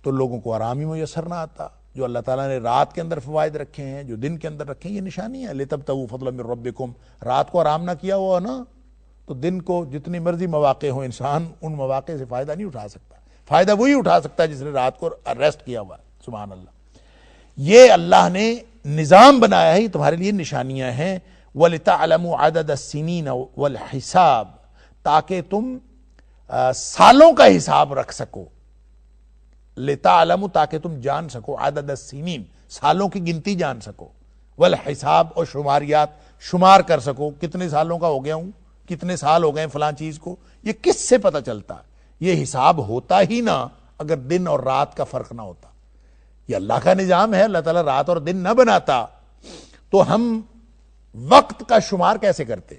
تو لوگوں کو آرام ہی میسر نہ آتا۔ جو اللہ تعالیٰ نے رات کے اندر فوائد رکھے ہیں، جو دن کے اندر رکھے ہیں، یہ نشانی ہے۔ لِتَبْتَغُوا فَضْلًا مِّن رَبِّكُمْ، رات کو آرام نہ کیا ہوا نا تو دن کو جتنی مرضی مواقع ہوں انسان ان مواقع سے فائدہ نہیں اٹھا سکتا۔ فائدہ وہی اٹھا سکتا ہے جس نے رات کو ریسٹ کیا ہوا ہے۔ سبحان اللہ، یہ اللہ نے نظام بنایا ہے، تمہارے لیے نشانیاں ہیں۔ وَلِتَعْلَمُوا عَدَدَ السِّنِينَ وَالْحِسَابَ، تاکہ تم سالوں کا حساب رکھ سکو۔ لِتَعْلَمُوا، تاکہ تم جان سکو، عدد السنین، سالوں کی گنتی جان سکو، والحساب، اور شماریات، شمار کر سکو کتنے سالوں کا ہو گیا ہوں، کتنے سال ہو گئے فلاں چیز کو۔ یہ کس سے پتہ چلتا؟ یہ حساب ہوتا ہی نہ اگر دن اور رات کا فرق نہ ہوتا۔ یہ اللہ کا نظام ہے، اللہ تعالیٰ رات اور دن نہ بناتا تو ہم وقت کا شمار کیسے کرتے؟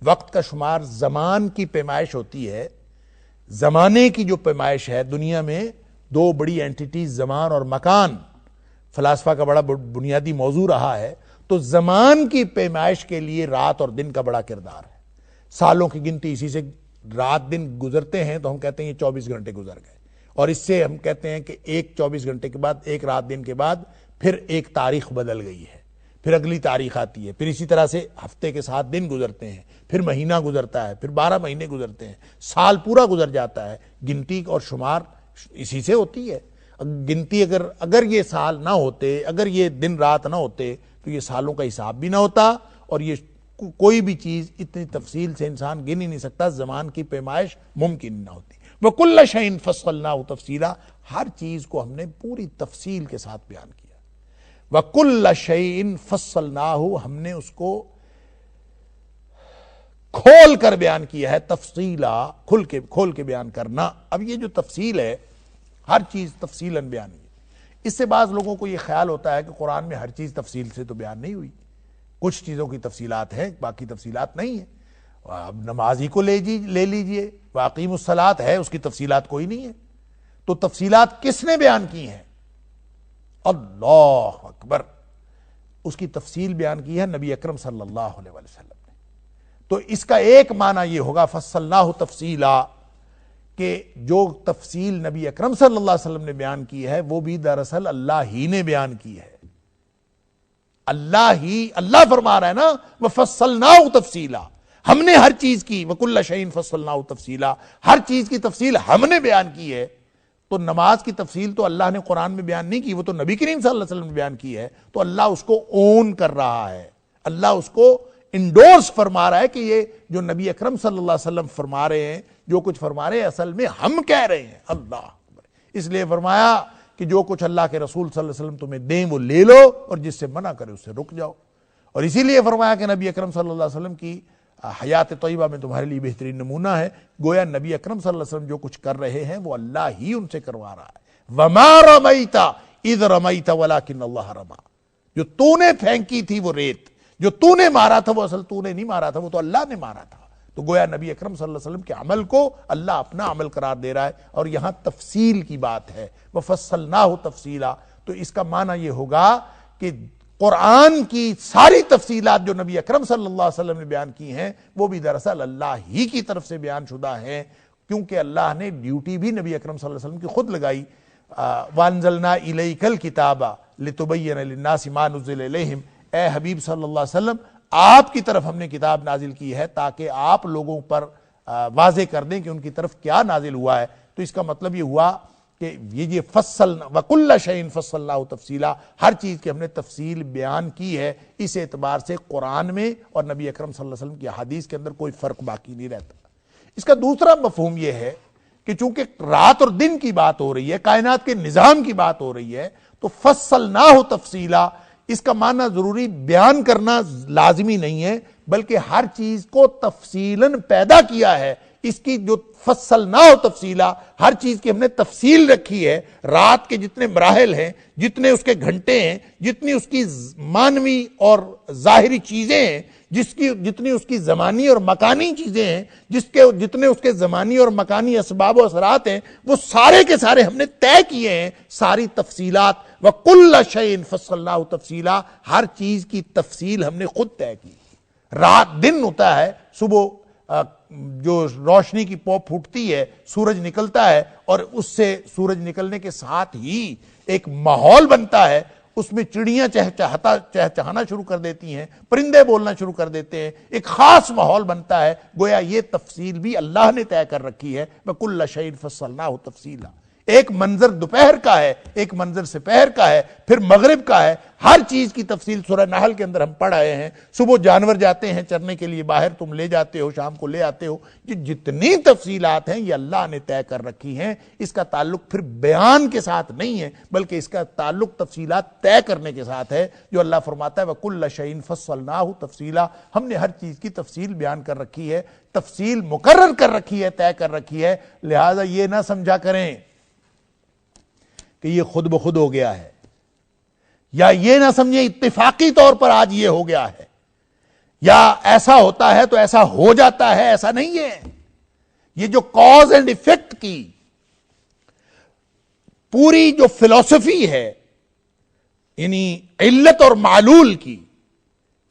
وقت کا شمار زمان کی پیمائش ہوتی ہے۔ زمانے کی جو پیمائش ہے، دنیا میں دو بڑی اینٹیٹیز زمان اور مکان فلاسفہ کا بڑا بنیادی موضوع رہا ہے۔ تو زمان کی پیمائش کے لیے رات اور دن کا بڑا کردار ہے۔ سالوں کی گنتی اسی سے، رات دن گزرتے ہیں تو ہم کہتے ہیں یہ 24 گھنٹے گزر گئے، اور اس سے ہم کہتے ہیں کہ ایک 24 گھنٹے کے بعد، ایک رات دن کے بعد پھر ایک تاریخ بدل گئی ہے، پھر اگلی تاریخ آتی ہے، پھر اسی طرح سے ہفتے کے 7 دن گزرتے ہیں، پھر مہینہ گزرتا ہے، پھر 12 مہینے گزرتے ہیں، سال پورا گزر جاتا ہے۔ گنتی اور شمار اسی سے ہوتی ہے۔ گنتی اگر یہ سال نہ ہوتے، اگر یہ دن رات نہ ہوتے تو یہ سالوں کا حساب بھی نہ ہوتا، اور یہ کوئی بھی چیز اتنی تفصیل سے انسان گن ہی نہیں سکتا، زمان کی پیمائش ممکن نہ ہوتی۔ وَكُلَّ شَيْءٍ فَصَّلْنَاهُ تَفْصِيلًا، ہر چیز کو ہم نے پوری تفصیل کے ساتھ بیان کیا۔ وَكُلَّ شَيْءٍ فَصَّلْنَاهُ، ہم نے اس کو کھول کر بیان کیا ہے، تفصیلا، کھول کے بیان کرنا۔ اب یہ جو تفصیل ہے، ہر چیز تفصیلاً بیان ہے۔ اس سے بعض لوگوں کو یہ خیال ہوتا ہے کہ قرآن میں ہر چیز تفصیل سے تو بیان نہیں ہوئی، کچھ چیزوں کی تفصیلات ہیں، باقی تفصیلات نہیں ہیں۔ اب نماز ہی کو لے لیجئے، وَأَقِیمُوا الصَّلَاةَ ہے، اس کی تفصیلات کوئی نہیں ہے۔ تو تفصیلات کس نے بیان کی ہیں؟ اللہ اکبر، اس کی تفصیل بیان کی ہے نبی اکرم صلی اللہ علیہ وسلم نے۔ تو اس کا ایک معنی یہ ہوگا فصلناہ تفصیلا، کہ جو تفصیل نبی اکرم صلی اللہ علیہ وسلم نے بیان کی ہے وہ بھی دراصل اللہ ہی نے بیان کی ہے۔ اللہ فرما رہا ہے نا، وَفَصَّلْنَاهُ تَفْصِيلًا، ہم نے ہر چیز کی، وَكُلَّ شَيْءٍ فَصَّلْنَاهُ تَفْصِيلًا، ہر چیز کی تفصیل ہم نے بیان کی ہے۔ تو نماز کی تفصیل تو اللہ نے قرآن میں بیان نہیں کی، وہ تو نبی کریم صلی اللہ علیہ وسلم نے بیان کی ہے۔ تو اللہ اس کو اون کر رہا ہے، اللہ اس کو انڈورس فرما رہا ہے کہ یہ جو نبی اکرم صلی اللہ علیہ وسلم فرما رہے ہیں، جو کچھ فرما رہے ہیں اصل میں ہم کہہ رہے ہیں۔ اللہ اکبر، اس لیے فرمایا کہ جو کچھ اللہ کے رسول صلی اللہ علیہ وسلم تمہیں دیں وہ لے لو، اور جس سے منع کرے اس سے رک جاؤ۔ اور اسی لیے فرمایا کہ نبی اکرم صلی اللہ علیہ وسلم کی حیات طیبہ میں تمہارے لیے بہترین نمونہ ہے، گویا نبی اکرم صلی اللہ علیہ وسلم جو کچھ کر رہے ہیں وہ اللہ ہی ان سے کروا رہا ہے۔ وَمَا رَمَيْتَ إِذْ رَمَيْتَ وَلَكِنَّ اللَّهَ رَمَى، جو تو نے پھینکی تھی وہ ریت، جو تو نے مارا تھا وہ اصل تو نے نہیں مارا تھا، وہ تو اللہ نے مارا تھا۔ تو گویا نبی اکرم صلی اللہ علیہ وسلم کے عمل کو اللہ اپنا عمل قرار دے رہا ہے، اور یہاں تفصیل کی بات ہے، وَفَصَّلْنَاهُ تَفْصِيلًا۔ تو اس کا معنی یہ ہوگا کہ قرآن کی ساری تفصیلات جو نبی اکرم صلی اللہ علیہ وسلم نے بیان کی ہیں وہ بھی دراصل اللہ ہی کی طرف سے بیان شدہ ہیں، کیونکہ اللہ نے ڈیوٹی بھی نبی اکرم صلی اللہ علیہ وسلم کی خود لگائی۔ وَأَنزَلْنَا إِلَيْكَ الْكِتَابَ لِتُبَيِّنَ لِلنَّاسِ مَا نُزِّلَ إِلَيْهِمْ، اے حبیب صلی اللہ علیہ وسلم آپ کی طرف ہم نے کتاب نازل کی ہے تاکہ آپ لوگوں پر واضح کر دیں کہ ان کی طرف کیا نازل ہوا ہے۔ تو اس کا مطلب یہ ہوا کہ یہ فصلنا وَكُلَّ شَيْءٍ فَصَّلْنَاهُ تَفْصِيلًا، ہر چیز کی ہم نے تفصیل بیان کی ہے۔ اس اعتبار سے قرآن میں اور نبی اکرم صلی اللہ علیہ وسلم کی حدیث کے اندر کوئی فرق باقی نہیں رہتا۔ اس کا دوسرا مفہوم یہ ہے کہ چونکہ رات اور دن کی بات ہو رہی ہے، کائنات کے نظام کی بات ہو رہی ہے، تو فصلناہ تفصیلا، اس کا معنی ضروری بیان کرنا لازمی نہیں ہے، بلکہ ہر چیز کو تفصیلاً پیدا کیا ہے۔ اس کی جو فصلناہ تفصیلا، ہر چیز کی ہم نے تفصیل رکھی ہے۔ رات کے جتنے مراحل ہیں، جتنے اس کے گھنٹے ہیں، جتنی اس کی مانوی اور ظاہری چیزیں ہیں، جتنی اس کی زمانی اور مکانی چیزیں ہیں، جتنے اس کے زمانی اور مکانی اسباب و اثرات ہیں، وہ سارے کے سارے ہم نے طے کیے ہیں، ساری تفصیلات۔ وَكُلَّ شَيْءٍ فَصَّلْنَاهُ تَفْصِيلًا، ہر چیز کی تفصیل ہم نے خود طے کی۔ رات دن ہوتا ہے، صبح جو روشنی کی پوپ پھوٹتی ہے، سورج نکلتا ہے، اور اس سے سورج نکلنے کے ساتھ ہی ایک ماحول بنتا ہے، اس میں چڑیاں چہچہانا شروع کر دیتی ہیں، پرندے بولنا شروع کر دیتے ہیں، ایک خاص ماحول بنتا ہے۔ گویا یہ تفصیل بھی اللہ نے طے کر رکھی ہے، وَكُلَّ شَيْءٍ فَصَّلْنَاهُ تَفْصِيلًا۔ ایک منظر دوپہر کا ہے، ایک منظر سپہر کا ہے، پھر مغرب کا ہے، ہر چیز کی تفصیل سورہ نحل کے اندر ہم پڑھ آئے ہیں۔ صبح جانور جاتے ہیں چرنے کے لیے باہر، تم لے جاتے ہو، شام کو لے آتے ہو، یہ جتنی تفصیلات ہیں یہ اللہ نے طے کر رکھی ہیں۔ اس کا تعلق پھر بیان کے ساتھ نہیں ہے، بلکہ اس کا تعلق تفصیلات طے کرنے کے ساتھ ہے، جو اللہ فرماتا ہے وَكُلَّ شَيْءٍ فَصَّلْنَاهُ تَفْصِيلًا۔ ہم نے ہر چیز کی تفصیل بیان کر رکھی ہے، تفصیل مقرر کر رکھی ہے، طے کر رکھی ہے۔ لہٰذا یہ نہ سمجھا کریں کہ یہ خود بخود ہو گیا ہے، یا یہ نہ سمجھیں اتفاقی طور پر آج یہ ہو گیا ہے، یا ایسا ہوتا ہے تو ایسا ہو جاتا ہے، ایسا نہیں ہے۔ یہ جو کاز اینڈ ایفیکٹ کی پوری جو فلسفی ہے، یعنی علت اور معلول کی،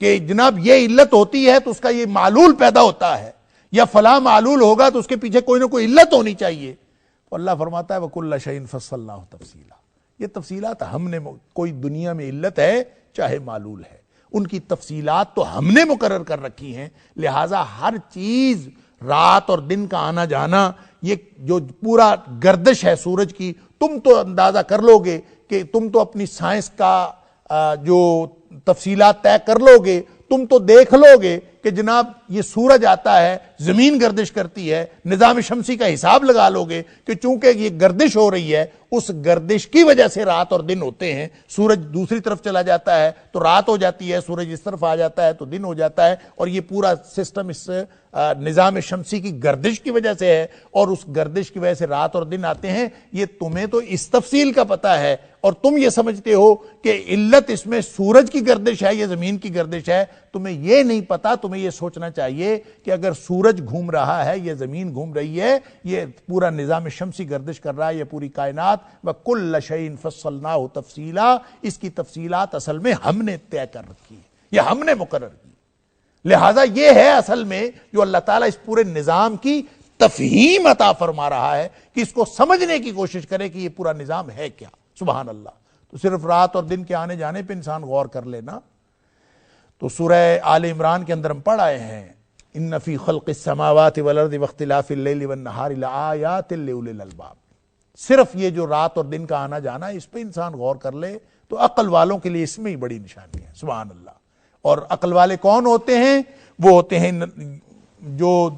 کہ جناب یہ علت ہوتی ہے تو اس کا یہ معلول پیدا ہوتا ہے، یا فلاں معلول ہوگا تو اس کے پیچھے کوئی نہ کوئی علت ہونی چاہیے، تو اللہ فرماتا ہے وَكُلَّ شَيْءٍ فَصَّلْنَاهُ تَفْصِيلًا۔ یہ تفصیلات ہم نے، کوئی دنیا میں علت ہے چاہے معلول ہے، ان کی تفصیلات تو ہم نے مقرر کر رکھی ہیں۔ لہٰذا ہر چیز، رات اور دن کا آنا جانا، یہ جو پورا گردش ہے سورج کی، تم تو اندازہ کر لو گے کہ تم تو اپنی سائنس کا جو تفصیلات طے کر لو گے، تم تو دیکھ لو گے کہ جناب یہ سورج آتا ہے، زمین گردش کرتی ہے، نظام شمسی کا حساب لگا لو گے کہ چونکہ یہ گردش ہو رہی ہے، اس گردش کی وجہ سے رات اور دن ہوتے ہیں۔ سورج دوسری طرف چلا جاتا ہے تو رات ہو جاتی ہے، سورج اس طرف آ جاتا ہے تو دن ہو جاتا ہے، اور یہ پورا سسٹم اس نظام شمسی کی گردش کی وجہ سے ہے، اور اس گردش کی وجہ سے رات اور دن آتے ہیں۔ یہ تمہیں تو اس تفصیل کا پتہ ہے، اور تم یہ سمجھتے ہو کہ علت اس میں سورج کی گردش ہے یا زمین کی گردش ہے۔ تمہیں یہ نہیں پتا، تمہیں یہ سوچنا چاہیے کہ اگر سورج گھوم رہا ہے یا زمین گھوم رہی ہے، یہ پورا نظام شمسی گردش کر رہا ہے، یہ پوری کائنات، وَكُلَّ شَيْءٍ فَصَّلْنَاهُ تَفْصِيلًا، اس کی تفصیلات اصل میں ہم نے طے کر رکھی ہے، یہ ہم نے مقرر کی۔ لہٰذا یہ ہے اصل میں جو اللہ تعالیٰ اس پورے نظام کی تفہیم عطا فرما رہا ہے، کہ اس کو سمجھنے کی کوشش کرے کہ یہ پورا نظام ہے کیا۔ سبحان اللہ۔ تو صرف رات اور دن کے آنے جانے پہ انسان غور کر لینا، تو سورہ آل عمران کے اندر ہم پڑھ آئے ہیں ان فی خلق السماوات والارض واختلاف اللیل والنہار لآیات لأولی الالباب۔ صرف یہ جو رات اور دن کا آنا جانا، اس پہ انسان غور کر لے تو عقل والوں کے لیے اس میں ہی بڑی نشانی ہے۔ سبحان اللہ۔ اور عقل والے کون ہوتے ہیں؟ وہ ہوتے ہیں جو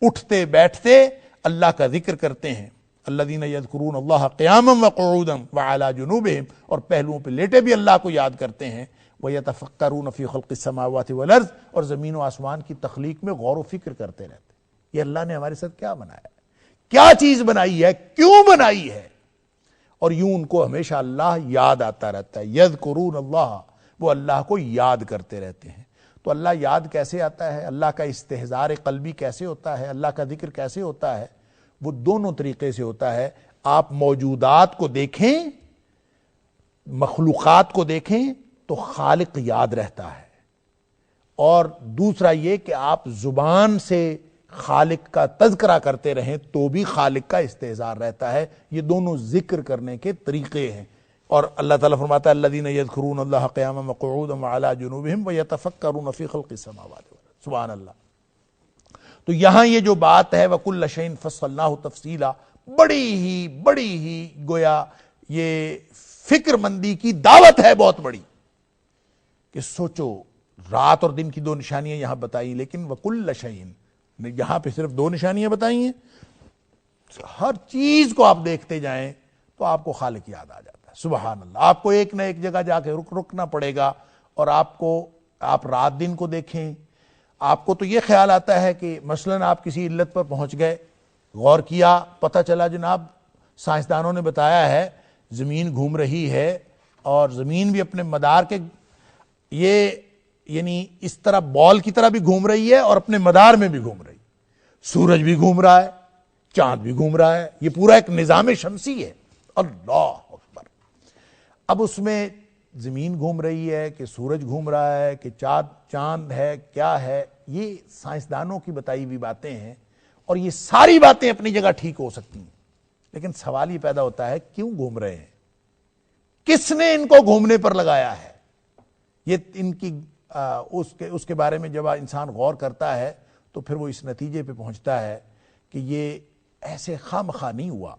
اٹھتے بیٹھتے اللہ کا ذکر کرتے ہیں، الذین یذکرون اللہ قیاما وقعودا وعلی جنوبہم، اور پہلوؤں پہ لیٹے بھی اللہ کو یاد کرتے ہیں، وَيَتَفَكَّرُونَ فِي خَلْقِ السَّمَاوَاتِ وَالْأَرْضِ، اور زمین و آسمان کی تخلیق میں غور و فکر کرتے رہتے ہیں۔ یہ اللہ نے ہمارے ساتھ کیا بنایا ہے، کیا چیز بنائی ہے، کیوں بنائی ہے، اور یوں ان کو ہمیشہ اللہ یاد آتا رہتا ہے۔ یذکرون اللہ، وہ اللہ کو یاد کرتے رہتے ہیں۔ تو اللہ یاد کیسے آتا ہے، اللہ کا استحضار قلبی کیسے ہوتا ہے، اللہ کا ذکر کیسے ہوتا ہے؟ وہ دونوں طریقے سے ہوتا ہے۔ آپ موجودات کو دیکھیں، مخلوقات کو دیکھیں تو خالق یاد رہتا ہے، اور دوسرا یہ کہ آپ زبان سے خالق کا تذکرہ کرتے رہیں تو بھی خالق کا استحضار رہتا ہے۔ یہ دونوں ذکر کرنے کے طریقے ہیں۔ اور اللہ تعالیٰ فرماتا ہے الذین یذکرون اللہ قیاما وقعودا وعلی جنوبہم ویتفکرون فی خلق السماوات والارض۔ سبحان اللہ۔ تو یہاں یہ جو بات ہے وَكُلَّ شَيْءٍ فَصَّلْنَاهُ تَفْصِيلًا، بڑی ہی گویا یہ فکر مندی کی دعوت ہے بہت بڑی، کہ سوچو رات اور دن کی دو نشانیاں یہاں بتائی، لیکن وَكُلَّ شَيْءٍ، یہاں پہ صرف دو نشانیاں بتائی ہیں، ہر چیز کو آپ دیکھتے جائیں تو آپ کو خالق یاد آ جاتا ہے۔ سبحان اللہ۔ آپ کو ایک نہ ایک جگہ جا کے رکنا پڑے گا، اور آپ رات دن کو دیکھیں، آپ کو تو یہ خیال آتا ہے کہ مثلاً آپ کسی علت پر پہنچ گئے، غور کیا، پتہ چلا جناب سائنسدانوں نے بتایا ہے زمین گھوم رہی ہے، اور زمین بھی اپنے مدار کے، یہ یعنی اس طرح بال کی طرح بھی گھوم رہی ہے اور اپنے مدار میں بھی گھوم رہی ہے، سورج بھی گھوم رہا ہے، چاند بھی گھوم رہا ہے، یہ پورا ایک نظام شمسی ہے۔ اللہ اکبر۔ اب اس میں زمین گھوم رہی ہے کہ سورج گھوم رہا ہے کہ چاند ہے، کیا ہے، یہ سائنسدانوں کی بتائی ہوئی باتیں ہیں، اور یہ ساری باتیں اپنی جگہ ٹھیک ہو سکتی ہیں، لیکن سوال یہ پیدا ہوتا ہے کیوں گھوم رہے ہیں؟ کس نے ان کو گھومنے پر لگایا ہے؟ یہ ان کی اس کے بارے میں جب انسان غور کرتا ہے تو پھر وہ اس نتیجے پہ پہنچتا ہے کہ یہ ایسے خواہ نہیں ہوا۔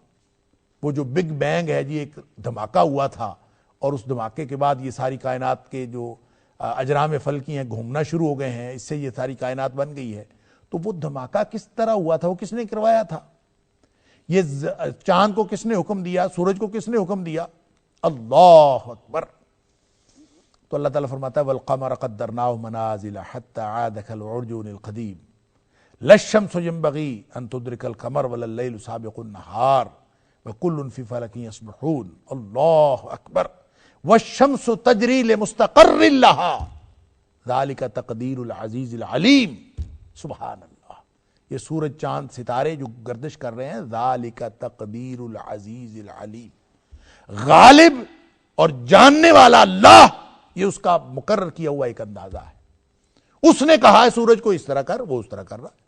وہ جو بگ بینگ ہے جی، ایک دھماکہ ہوا تھا، اور اس دھماکے کے بعد یہ ساری کائنات کے جو اجرام فلکی ہیں گھومنا شروع ہو گئے ہیں، اس سے یہ ساری کائنات بن گئی ہے۔ تو وہ دھماکہ کس طرح ہوا تھا؟ وہ کس نے کروایا تھا؟ یہ چاند کو کس نے حکم دیا؟ سورج کو کس نے حکم دیا؟ اللہ اکبر۔ تو اللہ تعالیٰ فرماتا ہے وَالْقَمَرَ قَدَّرْنَاهُ مَنَازِلَ حَتَّى عَادَ كَالْعُرْجُونِ الْقَدِيمِ لَا الشَّمْسُ يَنبَغِي أَن تُدْرِكَ الْقَمَرَ وَلَا اللَّيْلُ سَابِقُ النَّهَارِ وَكُلٌّ فِي فَلَكٍ يَسْبَحُونَ۔ اللہ اکبر۔ وَالشَّمْسُ تَجْرِي لِمُسْتَقَرٍّ لَهَا ذَلِكَ تَقْدِيرُ الْعَزِيزِ الْعَلِيمِ۔ سبحان اللہ۔ یہ سورج چاند ستارے جو گردش کر رہے ہیں، ذَلِكَ تَقْدِيرُ الْعَزِيزِ الْعَلِيمِ، غالب اور جاننے والا اللہ، یہ اس کا مقرر کیا ہوا ایک اندازہ ہے۔ اس نے کہا ہے سورج کو اس طرح کر، وہ اس طرح کر رہا ہے۔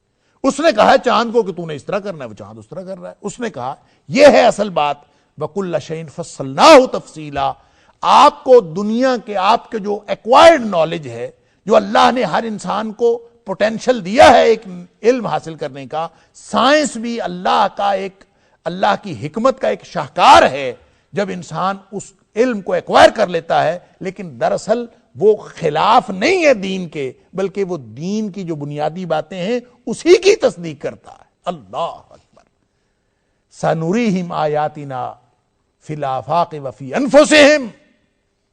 اس نے کہا ہے چاند کو کہ تو نے اس طرح کرنا ہے، وہ چاند اس طرح کر رہا ہے۔ اس نے کہا یہ ہے اصل بات، وَكُلَّ شَيْءٍ فَصَّلْنَاهُ تَفْصِيلًا۔ آپ کو دنیا کے آپ کے جو ایکوائرڈ نالج ہے، جو اللہ نے ہر انسان کو پوٹینشل دیا ہے ایک علم حاصل کرنے کا، سائنس بھی اللہ کی حکمت کا ایک شاہکار ہے جب انسان اس علم کو ایکوائر کر لیتا ہے، لیکن دراصل وہ خلاف نہیں ہے دین کے، بلکہ وہ دین کی جو بنیادی باتیں ہیں اسی کی تصدیق کرتا ہے۔ اللہ اکبر۔ سَنُرِيهِمْ آيَاتِنَا فِي الْآفَاقِ وَفِي أَنفُسِهِمْ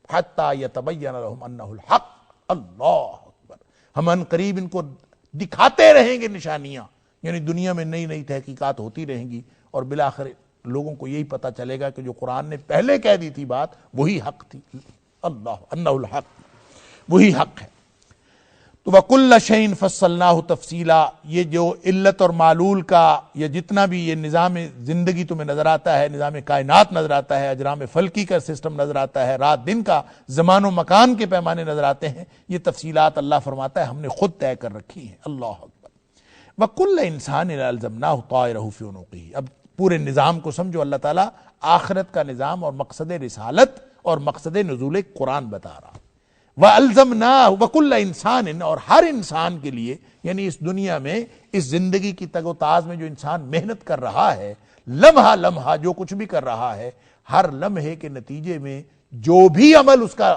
حَتَّى يَتَبَيَّنَ لَهُمْ أَنَّهُ الْحَقُّ۔ اللہ اکبر۔ ہم ان قریب ان کو دکھاتے رہیں گے نشانیاں، یعنی دنیا میں نئی نئی تحقیقات ہوتی رہیں گی، اور بالآخر لوگوں کو یہی پتا چلے گا کہ جو قرآن نے پہلے کہہ دی تھی بات وہی حق تھی۔ اللہ انہ الحق، وہی حق ہے۔ تو وَكُلَّ شَيْءٍ فَصَّلْنَاهُ تَفْصِيلًا، یہ جو علت اور معلول کا یہ جتنا بھی یہ نظام زندگی تمہیں نظر آتا ہے، نظام کائنات نظر آتا ہے، اجرام فلکی کا سسٹم نظر آتا ہے، رات دن کا زمان و مکان کے پیمانے نظر آتے ہیں، یہ تفصیلات اللہ فرماتا ہے ہم نے خود طے کر رکھی ہیں۔ اللہ اکبر۔ وَكُلَّ إِنسَانٍ أَلْزَمْنَاهُ طَائِرَهُ فِي عُنُقِهِ۔ اب پورے نظام کو سمجھو، اللہ تعالیٰ آخرت کا نظام اور مقصد رسالت اور مقصد نزول قرآن بتا رہا۔ وَأَلْزَمْنَاهُ وَكُلَّ إِنسَانٍ، اور ہر انسان کے لیے، یعنی اس دنیا میں اس زندگی کی تگ و تاز میں جو انسان محنت کر رہا ہے، لمحہ لمحہ جو کچھ بھی کر رہا ہے، ہر لمحے کے نتیجے میں جو بھی عمل اس کا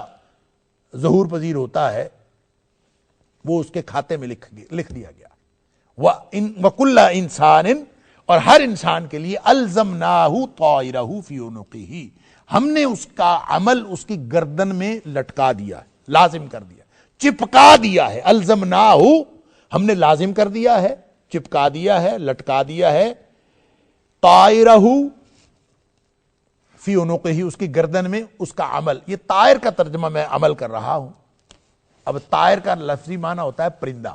ظہور پذیر ہوتا ہے وہ اس کے کھاتے میں لکھ دیا گیا۔ وَكُلَّ إِنسَانٍ، اور ہر انسان کے لیے الزمناہ طائرہ فی عنقہ، ہم نے اس کا عمل اس کی گردن میں لٹکا دیا، لازم کر دیا، چپکا دیا ہے۔ الزمناہ، ہم نے لازم کر دیا ہے، چپکا دیا ہے، لٹکا دیا ہے، طائرہ فی عنقہ، اس کی گردن میں اس کا عمل۔ یہ طائر کا ترجمہ میں عمل کر رہا ہوں۔ اب طائر کا لفظی معنی ہوتا ہے پرندہ،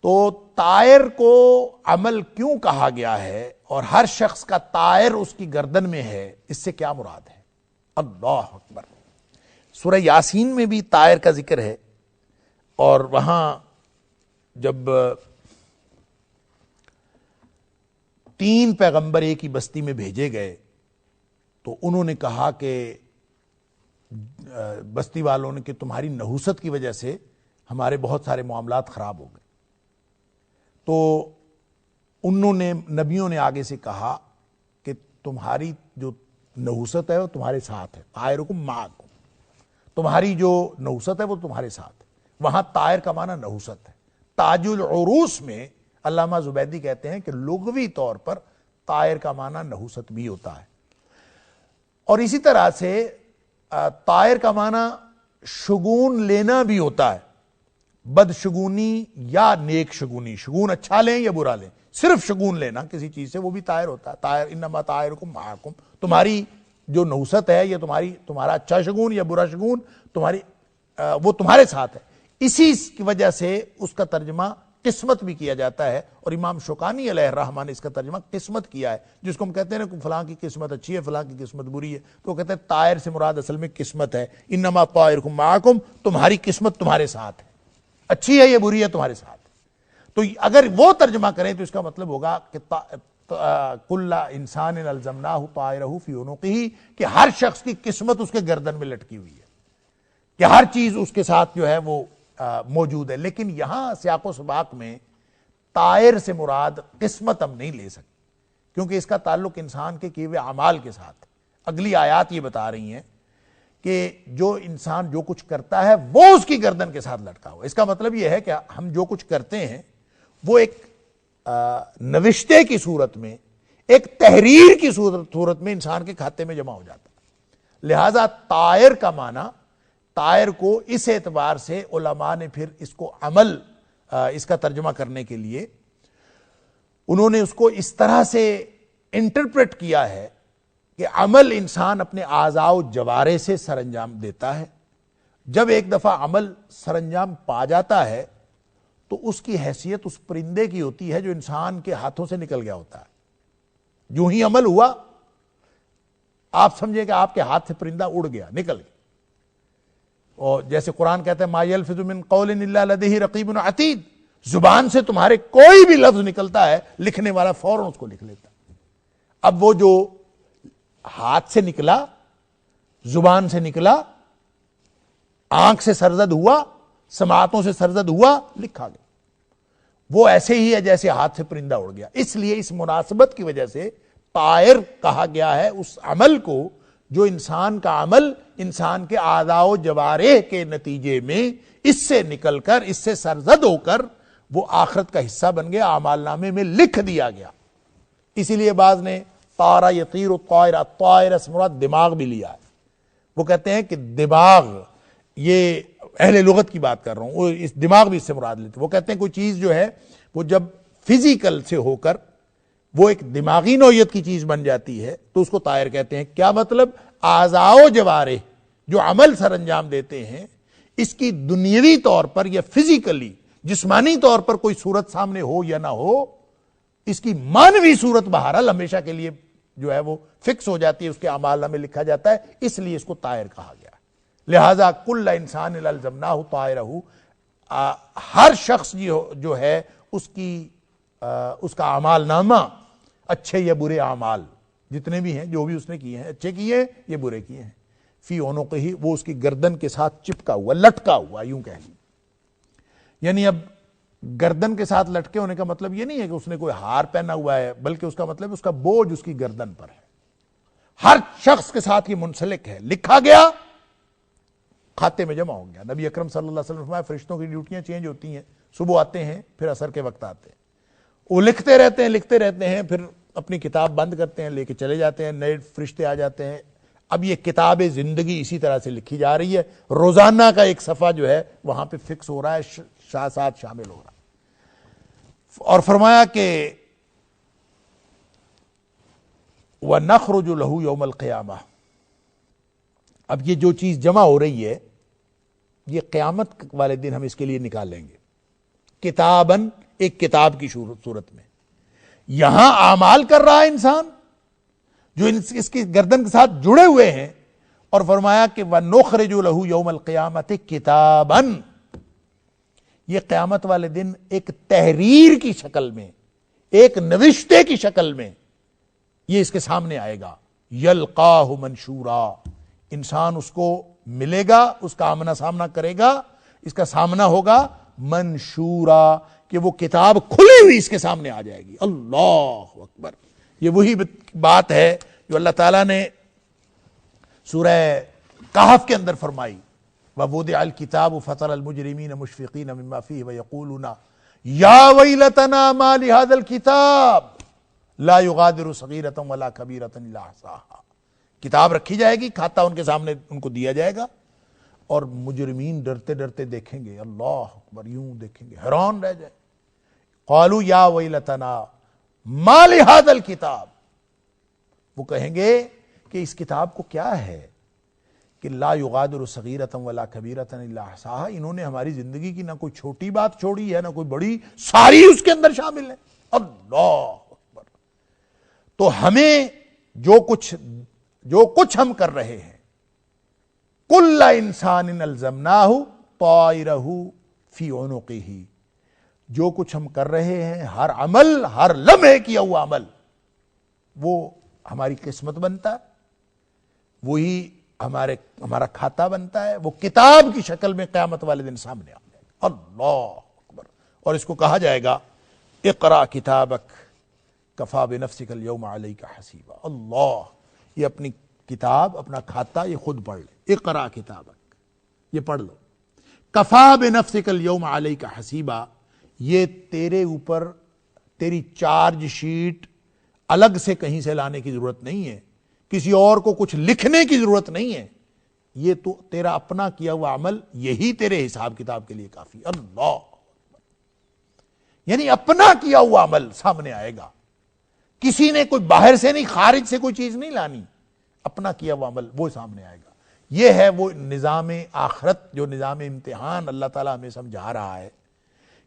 تو طائر کو عمل کیوں کہا گیا ہے اور ہر شخص کا طائر اس کی گردن میں ہے، اس سے کیا مراد ہے؟ اللہ اکبر۔ سورہ یاسین میں بھی طائر کا ذکر ہے، اور وہاں جب 3 پیغمبر ایک ہی بستی میں بھیجے گئے تو انہوں نے کہا کہ بستی والوں نے کہ تمہاری نحوست کی وجہ سے ہمارے بہت سارے معاملات خراب ہو گئے۔ تو انہوں نے نبیوں نے آگے سے کہا کہ تمہاری جو نحوست ہے وہ تمہارے ساتھ ہے، طائرکم معکم، تمہاری جو نحوست ہے وہ تمہارے ساتھ ہے۔ وہاں طائر کا معنی نحوست ہے۔ تاج العروس میں علامہ زبیدی کہتے ہیں کہ لغوی طور پر طائر کا معنی نحوست بھی ہوتا ہے، اور اسی طرح سے طائر کا معنی شگون لینا بھی ہوتا ہے، بد شگونی یا نیک شگونی، شگون اچھا لیں یا برا لیں، صرف شگون لینا کسی چیز سے وہ بھی طائر ہوتا ہے۔ طائر انما طائرکم معکم، تمہاری جو نحوست ہے یا تمہارا اچھا شگون یا برا شگون وہ تمہارے ساتھ ہے۔ اسی کی وجہ سے اس کا ترجمہ قسمت بھی کیا جاتا ہے، اور امام شوکانی علیہ الرحمہ نے اس کا ترجمہ قسمت کیا ہے، جس کو ہم کہتے ہیں کہ فلاں کی قسمت اچھی ہے، فلاں کی قسمت بری ہے، تو وہ کہتے ہیں طائر سے مراد اصل میں قسمت ہے۔ انما طائرکم معکم، تمہاری قسمت تمہارے ساتھ ہے۔ اچھی ہے یہ بری ہے تمہارے ساتھ. تو اگر وہ ترجمہ کریں تو اس کا مطلب ہوگا کہ کل انسان الزمناہ طائرہ فی عنقہ، کہ ہر شخص کی قسمت اس کے گردن میں لٹکی ہوئی ہے، کہ ہر چیز اس کے ساتھ جو ہے وہ موجود ہے. لیکن یہاں سیاق و سباق میں طائر سے مراد قسمت ہم نہیں لے سکتے، کیونکہ اس کا تعلق انسان کے کیے ہوئے اعمال کے ساتھ. اگلی آیات یہ بتا رہی ہیں کہ جو انسان جو کچھ کرتا ہے وہ اس کی گردن کے ساتھ لٹکا ہوا. اس کا مطلب یہ ہے کہ ہم جو کچھ کرتے ہیں وہ ایک نوشتے کی صورت میں، ایک تحریر کی صورت میں انسان کے کھاتے میں جمع ہو جاتا ہے. لہذا طائر کا معنی، طائر کو اس اعتبار سے علماء نے پھر اس کو عمل، اس کا ترجمہ کرنے کے لیے انہوں نے اس کو اس طرح سے انٹرپریٹ کیا ہے کہ عمل انسان اپنے اعضاء و جوارح سے سر انجام دیتا ہے. جب ایک دفعہ عمل سر انجام پا جاتا ہے تو اس کی حیثیت اس پرندے کی ہوتی ہے جو انسان کے ہاتھوں سے نکل گیا ہوتا ہے. جو ہی عمل ہوا آپ سمجھے کہ آپ کے ہاتھ سے پرندہ اڑ گیا، نکل گیا. اور جیسے قرآن کہتا ہے ما یلفظ من قول الا لدیہ رقیب عتید، زبان سے تمہارے کوئی بھی لفظ نکلتا ہے لکھنے والا فوراً اس کو لکھ لیتا ہے. اب وہ جو ہاتھ سے نکلا، زبان سے نکلا، آنکھ سے سرزد ہوا، سماعتوں سے سرزد ہوا، لکھا گیا. وہ ایسے ہی ہے جیسے ہاتھ سے پرندہ اڑ گیا. اس لیے اس مناسبت کی وجہ سے طائر کہا گیا ہے اس عمل کو جو انسان کا عمل انسان کے اعضاء و جوارح کے نتیجے میں اس سے نکل کر، اس سے سرزد ہو کر وہ آخرت کا حصہ بن گیا، اعمال نامے میں لکھ دیا گیا. اسی لیے بعض نے طارا یطیر الطائر، الطائر سے مراد دماغ بھی لیا ہے. وہ کہتے ہیں کہ دماغ، یہ اہل لغت کی بات کر رہا ہوں، وہ اس دماغ بھی اس سے مراد لیتے. وہ کہتے ہیں کوئی چیز جو ہے وہ جب فزیکل سے ہو کر وہ ایک دماغی نوعیت کی چیز بن جاتی ہے تو اس کو طائر کہتے ہیں. کیا مطلب؟ اعضاء و جوارح جو عمل سر انجام دیتے ہیں، اس کی دنیوی طور پر یا فزیکلی جسمانی طور پر کوئی صورت سامنے ہو یا نہ ہو، اس کی مانوی صورت بہرحال ہمیشہ کے لیے جو ہے وہ فکس ہو جاتی ہے، اس کے اعمال میں لکھا جاتا ہے. اس لیے اس کو طائر کہا گیا. لہذا کل انسان الزمناہ طائرہ، ہر شخص جو ہے اس کا اعمال نامہ، اچھے یا برے اعمال جتنے بھی ہیں، جو بھی اس نے کیے ہیں، اچھے کیے ہیں یا برے کیے ہیں، فی عنقہ، وہ اس کی گردن کے ساتھ چپکا ہوا، لٹکا ہوا، یوں کہہ لیں. یعنی اب گردن کے ساتھ لٹکے ہونے کا مطلب یہ نہیں ہے کہ اس نے کوئی ہار پہنا ہوا ہے، بلکہ اس کا مطلب اس کا بوجھ اس کی گردن پر ہے. ہر شخص کے ساتھ یہ منسلک ہے، لکھا گیا، کھاتے میں جمع ہو گیا. نبی اکرم صلی اللہ علیہ وسلم فرمایا فرشتوں کی ڈیوٹیاں چینج ہوتی ہیں، صبح آتے ہیں پھر عصر کے وقت آتے ہیں، وہ لکھتے رہتے ہیں، پھر اپنی کتاب بند کرتے ہیں، لے کے چلے جاتے ہیں، نئے فرشتے آ جاتے ہیں. اب یہ کتاب زندگی اسی طرح سے لکھی جا رہی ہے، روزانہ کا ایک صفحہ جو ہے وہاں پہ فکس ہو رہا ہے، ساتھ شامل ہو رہا ہے. اور فرمایا کہ وَنَخْرُجُ لَهُ يَوْمَ الْقِيَامَةِ، اب یہ جو چیز جمع ہو رہی ہے یہ قیامت والے دن ہم اس کے لیے نکالیں گے. کتاباً، ایک کتاب کی صورت میں. یہاں اعمال کر رہا ہے انسان جو اس کی گردن کے ساتھ جڑے ہوئے ہیں، اور فرمایا کہ وَنُخْرِجُ لَهُ يَوْمَ الْقِيَامَةِ کتاباً، یہ قیامت والے دن ایک تحریر کی شکل میں، ایک نوشتے کی شکل میں یہ اس کے سامنے آئے گا. یلقاہ منشورا، انسان اس کو ملے گا، اس کا آمنا سامنا کرے گا، اس کا سامنا ہوگا منشورا، کہ وہ کتاب کھلی ہوئی اس کے سامنے آ جائے گی. اللہ اکبر. یہ وہی بات ہے جو اللہ تعالیٰ نے سورہ کہف کے اندر فرمائی، وَوُضِعَ الْكِتَابُ فَتَرَى الْمُجْرِمِينَ مُشْفِقِينَ مِمَّا فِيهِ وَيَقُولُونَ يَا وَيْلَتَنَا مَا لِهَذَا الْكِتَابِ لَا يُغَادِرُ صَغِيرَةً وَلَا كَبِيرَةً إِلَّا أَحْصَاهَا. کتاب رکھی جائے گی، کھاتا ان کے سامنے ان کو دیا جائے گا، اور مجرمین ڈرتے ڈرتے دیکھیں گے، اللہ اکبر، یوں دیکھیں گے، حیران رہ جائے. قالوا یا ویلتنا ما لہذا الکتاب، وہ کہیں گے کہ اس کتاب کو کیا ہے کہ لا یغادر صغیرۃ ولا کبیرۃ الا احصاها، انہوں نے ہماری زندگی کی نہ کوئی چھوٹی بات چھوڑی ہے نہ کوئی بڑی، ساری اس کے اندر شامل ہے. اللہ اکبر. تو ہمیں جو کچھ ہم کر رہے ہیں، کل انسان الزمناہ طائرہ فی عنقہ، جو کچھ ہم کر رہے ہیں، ہر عمل، ہر لمحے کیا ہوا عمل، وہ ہماری قسمت بنتا ہے، وہی ہمارا کھاتا بنتا ہے، وہ کتاب کی شکل میں قیامت والے دن سامنے آ جائے گا۔ اللہ اکبر۔ اور اس کو کہا جائے گا اقرا کتابک کفا بنفسک اليوم علیک حسیبا۔ اللہ، یہ اپنی کتاب، اپنا کھاتا یہ خود پڑھ لے، اقرا کتابک، یہ پڑھ لو، کفا بنفسک اليوم علیک حسیبا، یہ تیرے اوپر تیری چارج شیٹ الگ سے کہیں سے لانے کی ضرورت نہیں ہے، کسی اور کو کچھ لکھنے کی ضرورت نہیں ہے، یہ تو تیرا اپنا کیا ہوا عمل یہی تیرے حساب کتاب کے لیے کافی۔ اللہ، یعنی اپنا کیا ہوا عمل سامنے آئے گا، کسی نے کوئی باہر سے نہیں، خارج سے کوئی چیز نہیں لانی، اپنا کیا ہوا عمل وہ سامنے آئے گا۔ یہ ہے وہ نظام آخرت، جو نظام امتحان اللہ تعالیٰ ہمیں سمجھا رہا ہے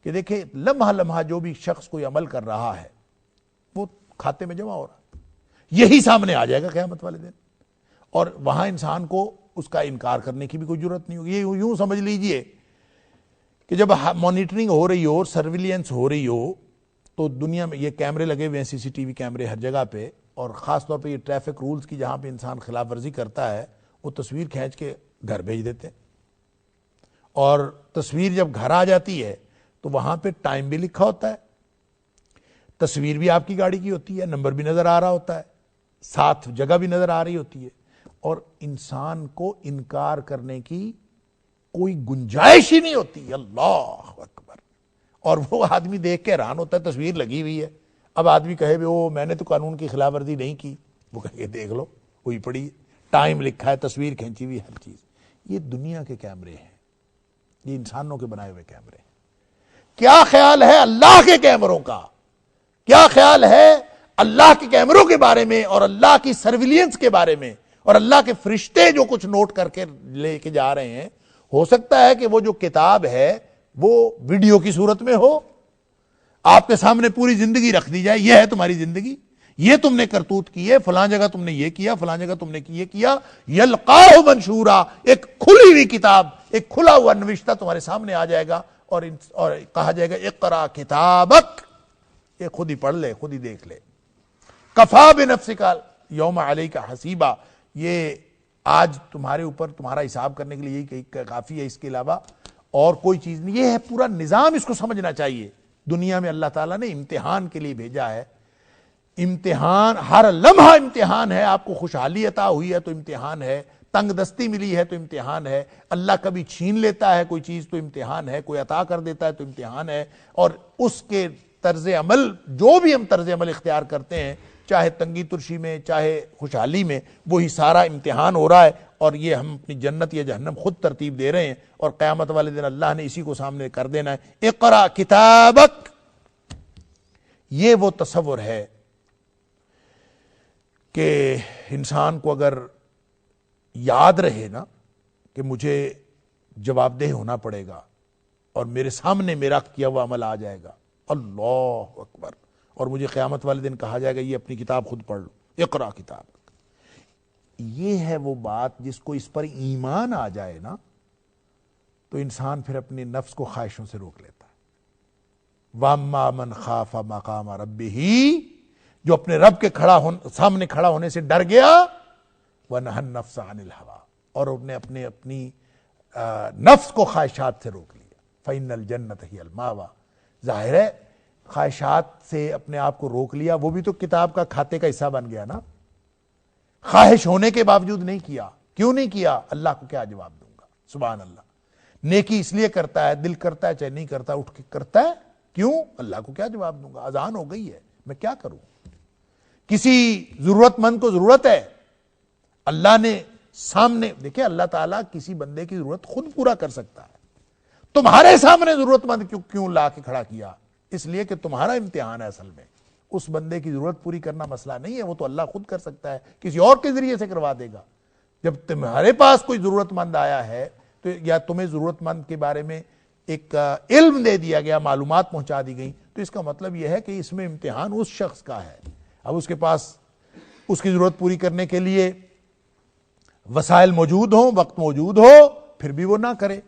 کہ دیکھیں لمحہ لمحہ جو بھی شخص کوئی عمل کر رہا ہے وہ کھاتے میں جمع ہو رہا ہے، یہی سامنے آ جائے گا قیامت والے دن، اور وہاں انسان کو اس کا انکار کرنے کی بھی کوئی ضرورت نہیں ہوگی۔ یہ یوں سمجھ لیجئے کہ جب مانیٹرنگ ہو رہی ہو، سرویلنس ہو رہی ہو، تو دنیا میں یہ کیمرے لگے ہوئے ہیں، سی سی ٹی وی کیمرے ہر جگہ پہ، اور خاص طور پہ یہ ٹریفک رولز کی جہاں پہ انسان خلاف ورزی کرتا ہے وہ تصویر کھینچ کے گھر بھیج دیتے ہیں، اور تصویر جب گھر آ جاتی ہے تو وہاں پہ ٹائم بھی لکھا ہوتا ہے، تصویر بھی آپ کی گاڑی کی ہوتی ہے، نمبر بھی نظر آ رہا ہوتا ہے، ساتھ جگہ بھی نظر آ رہی ہوتی ہے، اور انسان کو انکار کرنے کی کوئی گنجائش ہی نہیں ہوتی۔ اللہ اکبر۔ اور وہ آدمی دیکھ کے حیران ہوتا ہے، تصویر لگی ہوئی ہے، اب آدمی کہے بھی او میں نے تو قانون کی خلاف ورزی نہیں کی، وہ کہے کہ دیکھ لو وہی پڑی، ٹائم لکھا ہے، تصویر کھینچی ہوئی، ہر چیز۔ یہ دنیا کے کیمرے ہیں، یہ انسانوں کے بنائے ہوئے کیمرے ہیں۔ کیا خیال ہے اللہ کے کیمروں کا؟ کیا خیال ہے اللہ کے کیمروں کے بارے میں، اور اللہ کی سرویلنس کے بارے میں، اور اللہ کے فرشتے جو کچھ نوٹ کر کے لے کے جا رہے ہیں؟ ہو سکتا ہے کہ وہ جو کتاب ہے وہ ویڈیو کی صورت میں ہو، آپ کے سامنے پوری زندگی رکھ دی جائے، یہ ہے تمہاری زندگی، یہ تم نے کرتوت کی ہے، فلاں جگہ تم نے یہ کیا، فلاں جگہ تم نے یہ کیا، یلقاہ منشورا، ایک کھلی ہوئی کتاب، ایک کھلا ہوا نوشتہ تمہارے سامنے آ جائے گا، اور کہا جائے گا اقرا کتابک، یہ خود ہی پڑھ لے، خود ہی دیکھ لے، کفا بنفسک یوم علیک حسیبا، یہ آج تمہارے اوپر تمہارا حساب کرنے کے لیے یہی کافی ہے، اس کے علاوہ اور کوئی چیز نہیں۔ یہ ہے پورا نظام، اس کو سمجھنا چاہیے۔ دنیا میں اللہ تعالیٰ نے امتحان کے لیے بھیجا ہے، امتحان، ہر لمحہ امتحان ہے، آپ کو خوشحالی عطا ہوئی ہے تو امتحان ہے، تنگ دستی ملی ہے تو امتحان ہے، اللہ کبھی چھین لیتا ہے کوئی چیز تو امتحان ہے، کوئی عطا کر دیتا ہے تو امتحان ہے، اور اس کے طرز عمل، جو بھی ہم طرز عمل اختیار کرتے ہیں، چاہے تنگی ترشی میں، چاہے خوشحالی میں، وہی سارا امتحان ہو رہا ہے، اور یہ ہم اپنی جنت یا جہنم خود ترتیب دے رہے ہیں، اور قیامت والے دن اللہ نے اسی کو سامنے کر دینا ہے۔ اقرا کتابک، یہ وہ تصور ہے کہ انسان کو اگر یاد رہے نا کہ مجھے جواب دہ ہونا پڑے گا، اور میرے سامنے میرا کیا ہوا عمل آ جائے گا، اللہ اکبر، اور مجھے قیامت والے دن کہا جائے گا یہ اپنی کتاب خود پڑھ لو، اقرا کتاب۔ یہ ہے وہ بات جس کو اس پر ایمان آ جائے نا تو انسان پھر اپنے نفس کو خواہشوں سے روک لیتا ہے۔ وَأَمَّا مَنْ خَافَ مَقَامَ رَبِّهِ، جو اپنے رب کے سامنے کھڑا ہونے سے ڈر گیا، وَنَهَى النَّفْسَ عَنِ الْهَوَىٰ، اور انہوں نے اپنی نفس کو خواہشات سے روک لیا، فَإِنَّ الْجَنَّةَ هِيَ الْمَأْوَىٰ، ظاہر ہے خواہشات سے اپنے آپ کو روک لیا، وہ بھی تو کتاب کا کھاتے کا حصہ بن گیا نا۔ خواہش ہونے کے باوجود نہیں کیا، کیوں نہیں کیا؟ اللہ کو کیا جواب دوں گا؟ سبحان اللہ۔ نیکی اس لیے کرتا ہے، دل کرتا ہے چاہے نہیں کرتا، اٹھ کے کرتا ہے، کیوں؟ اللہ کو کیا جواب دوں گا؟ اذان ہو گئی ہے، میں کیا کروں؟ کسی ضرورت مند کو ضرورت ہے، اللہ نے سامنے، دیکھیں اللہ تعالیٰ کسی بندے کی ضرورت خود پورا کر سکتا ہے، تمہارے سامنے ضرورت مند کیوں لا کے کھڑا کیا؟ اس لیے کہ تمہارا امتحان ہے اصل میں، اس بندے کی ضرورت پوری کرنا مسئلہ نہیں ہے، وہ تو اللہ خود کر سکتا ہے، کسی اور کے ذریعے سے کروا دے گا۔ جب تمہارے پاس کوئی ضرورت مند آیا ہے تو یا تمہیں ضرورت مند کے بارے میں ایک علم دے دیا گیا، معلومات پہنچا دی گئی، تو اس کا مطلب یہ ہے کہ اس میں امتحان اس شخص کا ہے۔ اب اس کے پاس اس کی ضرورت پوری کرنے کے لیے وسائل موجود ہوں، وقت موجود ہو، پھر بھی وہ نہ کرے،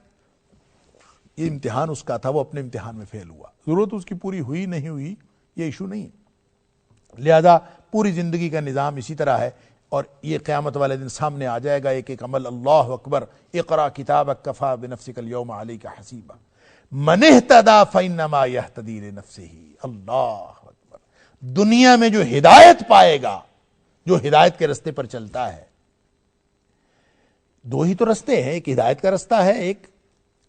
یہ امتحان اس کا تھا، وہ اپنے امتحان میں فیل ہوا، ضرورت اس کی پوری ہوئی نہیں ہوئی یہ ایشو نہیں ہے۔ لہذا پوری زندگی کا نظام اسی طرح ہے، اور یہ قیامت والے دن سامنے آ جائے گا ایک ایک عمل۔ اللہ اکبر، اقرا کتابک کفا بنفسک اليوم علیک حسیبا من اہتدی فانما یہتدی لنفسہ۔ اللہ اکبر، دنیا میں جو ہدایت پائے گا، جو ہدایت کے رستے پر چلتا ہے، دو ہی تو رستے ہیں، ایک ہدایت کا رستہ ہے، ایک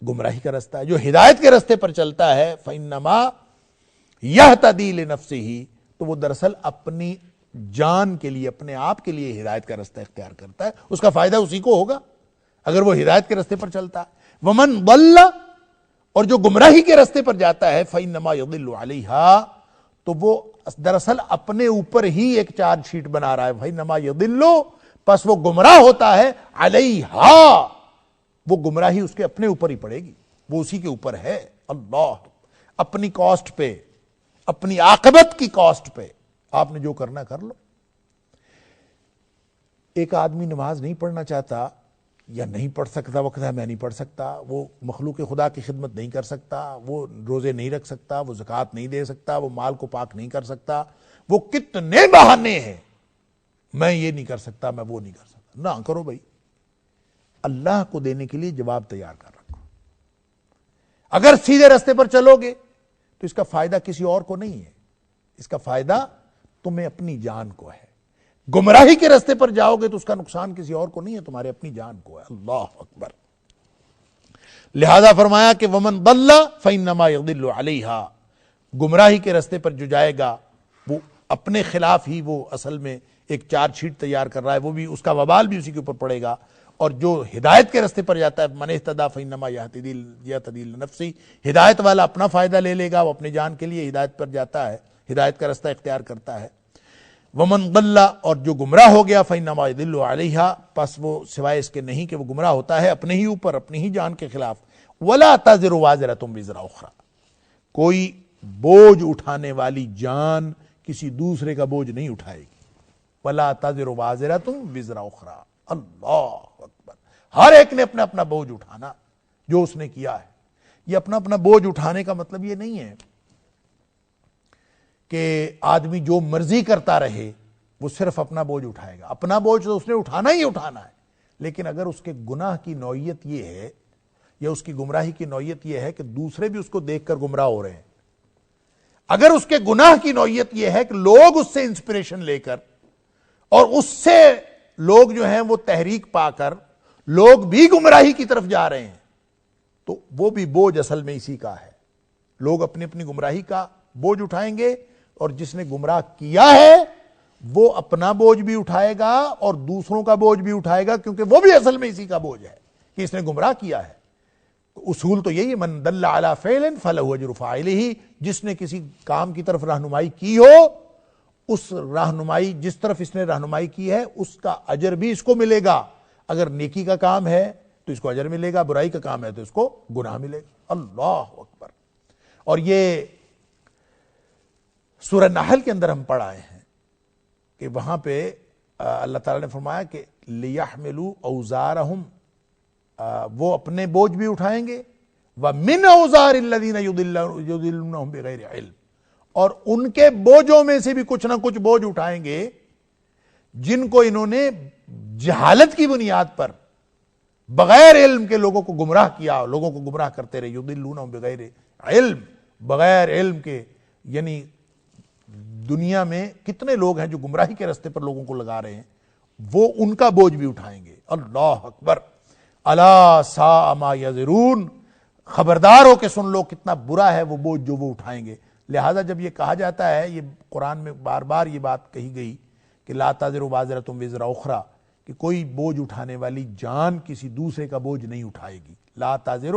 گمراہی کا رستہ ہے۔ جو ہدایت کے رستے پر چلتا ہے فانما یہتدی لنفسہ، تو وہ دراصل اپنی جان کے لیے، اپنے آپ کے لیے ہدایت کا رستہ اختیار کرتا ہے، اس کا فائدہ اسی کو ہوگا اگر وہ ہدایت کے رستے پر چلتا ہے۔ ومن ضل، اور جو گمراہی کے رستے پر جاتا ہے فانما یضل علیہا، تو وہ دراصل اپنے اوپر ہی ایک چارج شیٹ بنا رہا ہے۔ فانما یضل، پس وہ گمراہ ہوتا ہے، علیہا، وہ گمراہی اس کے اپنے اوپر ہی پڑے گی، وہ اسی کے اوپر ہے۔ اللہ، اپنی کاسٹ پہ، اپنی عاقبت کی کاسٹ پہ آپ نے جو کرنا کر لو۔ ایک آدمی نماز نہیں پڑھنا چاہتا یا نہیں پڑھ سکتا، وہ کہتا ہے میں نہیں پڑھ سکتا، وہ مخلوق خدا کی خدمت نہیں کر سکتا، وہ روزے نہیں رکھ سکتا، وہ زکوٰۃ نہیں دے سکتا، وہ مال کو پاک نہیں کر سکتا، وہ کتنے بہانے ہیں، میں یہ نہیں کر سکتا، میں وہ نہیں کر سکتا۔ نہ کرو بھائی، اللہ کو دینے کے لیے جواب تیار کر رکھو۔ اگر سیدھے راستے پر چلو گے تو اس کا فائدہ کسی اور کو نہیں ہے، اس کا فائدہ تمہیں اپنی جان کو ہے۔ گمراہی کے راستے پر جاؤ گے تو اس کا نقصان کسی اور کو نہیں ہے، تمہارے اپنی جان کو ہے۔ اللہ اکبر۔ لہذا فرمایا کہ ومن ضل فانما یضل علیہا، گمراہی کے راستے پر جو جائے گا وہ اپنے خلاف ہی، وہ اصل میں ایک چارج شیٹ تیار کر رہا ہے، وہ بھی اس کا وبال بھی اسی کے اوپر پڑے گا۔ اور جو ہدایت کے راستے پر جاتا ہے، من اہتدی فانما یہتدی لنفسہ، ہدایت والا اپنا فائدہ لے لے گا، وہ اپنے جان کے لیے ہدایت پر جاتا ہے، ہدایت کا راستہ اختیار کرتا ہے۔ ومن ضل، اور جو گمراہ ہو گیا، فانما یضل علیہا، پس وہ سوائے اس کے نہیں کہ وہ گمراہ ہوتا ہے اپنے ہی اوپر، اپنی ہی جان کے خلاف۔ ولا تزر وازرۃ وزر اخری، کوئی بوجھ اٹھانے والی جان کسی دوسرے کا بوجھ نہیں اٹھائے گی۔ ولا تزر وازرۃ وزر اخری، اللہ اکبر۔ ہر ایک نے اپنا اپنا بوجھ اٹھانا جو اس نے کیا ہے۔ یہ اپنا اپنا بوجھ اٹھانے کا مطلب یہ نہیں ہے کہ آدمی جو مرضی کرتا رہے وہ صرف اپنا بوجھ اٹھائے گا۔ اپنا بوجھ تو اس نے اٹھانا ہی اٹھانا ہے، لیکن اگر اس کے گناہ کی نوعیت یہ ہے یا اس کی گمراہی کی نوعیت یہ ہے کہ دوسرے بھی اس کو دیکھ کر گمراہ ہو رہے ہیں، اگر اس کے گناہ کی نوعیت یہ ہے کہ لوگ اس سے انسپریشن لے کر اور اس سے لوگ جو ہیں وہ تحریک پا کر لوگ بھی گمراہی کی طرف جا رہے ہیں، تو وہ بھی بوجھ اصل میں اسی کا ہے۔ لوگ اپنی اپنی گمراہی کا بوجھ اٹھائیں گے، اور جس نے گمراہ کیا ہے وہ اپنا بوجھ بھی اٹھائے گا اور دوسروں کا بوجھ بھی اٹھائے گا، کیونکہ وہ بھی اصل میں اسی کا بوجھ ہے کہ اس نے گمراہ کیا ہے۔ اصول تو یہی ہے، من دل علی فعل فلہ اجر فاعلہ، جس نے کسی کام کی طرف رہنمائی کی ہو، اس رہنمائی جس طرف اس نے رہنمائی کی ہے اس کا اجر بھی اس کو ملے گا۔ اگر نیکی کا کام ہے تو اس کو اجر ملے گا، برائی کا کام ہے تو اس کو گناہ ملے گا۔ اللہ اکبر۔ اور یہ سورہ نحل کے اندر ہم پڑھ آئے ہیں کہ وہاں پہ اللہ تعالیٰ نے فرمایا کہ لِيَحْمِلُوا أَوْزَارَهُمْ، وہ اپنے بوجھ بھی اٹھائیں گے، وَمِنْ أَوْزَارِ الَّذِينَ يُضِلُّونَهُمْ بِغَيْرِ عِلْمٍ، اور ان کے بوجھوں میں سے بھی کچھ نہ کچھ بوجھ اٹھائیں گے جن کو انہوں نے جہالت کی بنیاد پر بغیر علم کے لوگوں کو گمراہ کیا، لوگوں کو گمراہ کرتے رہے۔ يُضِلُّونَهُمْ بِغَيْرِ علم، بغیر علم کے، یعنی دنیا میں کتنے لوگ ہیں جو گمراہی کے راستے پر لوگوں کو لگا رہے ہیں، وہ ان کا بوجھ بھی اٹھائیں گے۔ اللہ اکبر۔ الا ساء ما یزرون، خبردار ہو کہ سن لو کتنا برا ہے وہ بوجھ جو وہ اٹھائیں گے۔ لہذا جب یہ کہا جاتا ہے، یہ قرآن میں بار بار یہ بات کہی گئی کہ لا تزر وازرۃ وزر اخری، کہ کوئی بوجھ اٹھانے والی جان کسی دوسرے کا بوجھ نہیں اٹھائے گی۔ لا تزر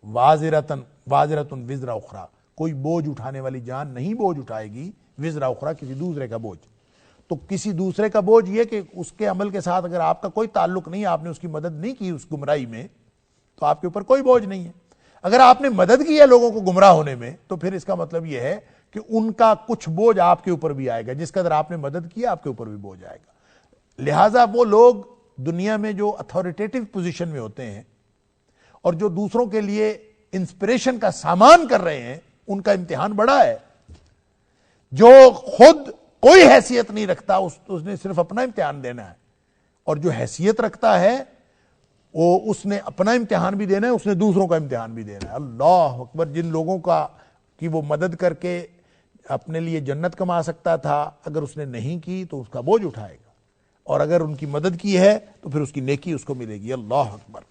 وازرۃ وزر اخری، کوئی بوجھ اٹھانے والی جان نہیں بوجھ اٹھائے گی وزر اخری، کسی دوسرے کا بوجھ۔ تو کسی دوسرے کا بوجھ یہ کہ اس کے عمل کے ساتھ اگر آپ کا کوئی تعلق نہیں، آپ نے اس کی مدد نہیں کی اس گمراہی میں، تو آپ کے اوپر کوئی بوجھ نہیں ہے۔ اگر آپ نے مدد کی ہے لوگوں کو گمراہ ہونے میں، تو پھر اس کا مطلب یہ ہے کہ ان کا کچھ بوجھ آپ کے اوپر بھی آئے گا، جس قدر آپ نے مدد کی آپ کے اوپر بھی بوجھ آئے گا۔ لہٰذا وہ لوگ دنیا میں جو اتھارٹیٹو پوزیشن میں ہوتے ہیں اور جو دوسروں کے لیے انسپریشن کا سامان کر رہے ہیں ان کا امتحان بڑا ہے. جو خود کوئی حیثیت نہیں رکھتا اس نے صرف اپنا امتحان دینا ہے, اور جو حیثیت رکھتا ہے وہ اس نے اپنا امتحان بھی دینا ہے, اس نے دوسروں کا امتحان بھی دینا ہے. اللہ اکبر. جن لوگوں کی وہ مدد کر کے اپنے لیے جنت کما سکتا تھا, اگر اس نے نہیں کی تو اس کا بوجھ اٹھائے گا, اور اگر ان کی مدد کی ہے تو پھر اس کی نیکی اس کو ملے گی. اللہ اکبر.